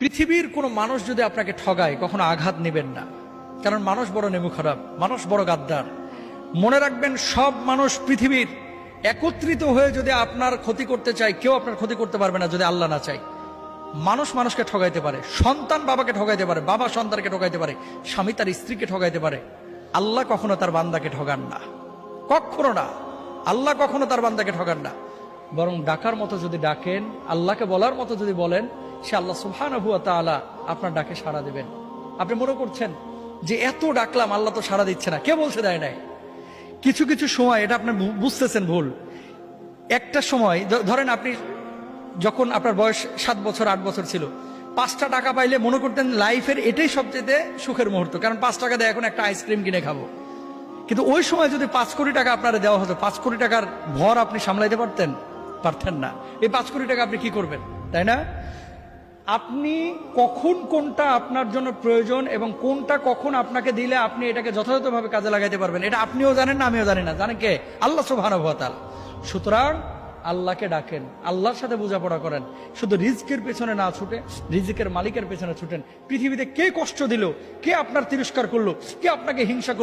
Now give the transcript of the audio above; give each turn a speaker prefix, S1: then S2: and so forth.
S1: পৃথিবীর কোনো মানুষ যদি আপনাকে ঠগায় কখনো আঘাত নেবেন না, কারণ মানুষ বড় নেমু খারাপ, মানুষ বড় গাদ্দার। মনে রাখবেন, সব মানুষ পৃথিবীর একত্রিত হয়ে যদি আপনার ক্ষতি করতে চায়, কেউ আপনার ক্ষতি করতে পারবে না যদি আল্লাহ না চায়। মানুষ মানুষকে ঠগাইতে পারে, সন্তান বাবাকে ঠগাইতে পারে, বাবা সন্তানকে ঠগাইতে পারে, স্বামী তার স্ত্রীকে ঠগাইতে পারে। আল্লাহ কখনো তার বান্দাকে ঠগান না, কখনো না। আল্লাহ কখনো তার বান্দাকে ঠগান না। বরং ডাকার মতো যদি ডাকেন, আল্লাহকে বলার মতো যদি বলেন, সে আল্লাহ সুবহানাহু ওয়া তাআলা আপনার ডাকে সাড়া দেবেন। আপনি মনে করছেন যে এত ডাকলাম আল্লাহ তো সাড়া দিচ্ছে না, কে বলছে দেয় নাই? কিছু কিছু সময় এটা আপনি বুঝতেছেন ভুল। একটা সময় ধরেন, আপনি যখন আপনার বয়স 7 বছর 8 বছর ছিল, 5টা টাকা পাইলে মনে করতেন লাইফের এটাই সবচেয়ে সুখের মুহূর্ত, কারণ 5 টাকা দিয়ে এখন একটা আইসক্রিম কিনে খাবো। কিন্তু ওই সময় যদি 5 কোটি টাকা আপনারা দেওয়া হতো, 5 কোটি টাকার ভর আপনি সামলাইতে পারতেন না। এই 5 কোটি টাকা আপনি কি করবেন, তাই না? আপনি কখন কোনটা আপনার জন্য প্রয়োজন এবং কোনটা কখন আপনাকে দিলে আপনি এটাকে যথাযথভাবে কাজে লাগাইতে পারবেন, এটা আপনিও জানেন না, আমিও জানি না। জানেন কে? আল্লাহ সুবহানাহু ওয়া তাআলা। সুতরাং আল্লাহকে ডাকেন, আল্লাহর সাথে বোঝাপড়া করেন, শুধু রিজকের পেছনে না ছুটে রিজকের মালিকের পেছনে ছুটেন। পৃথিবীতে কে কষ্ট দিল, কে আপনার তিরস্কার করলো, কে আপনাকে হিংসা করলো,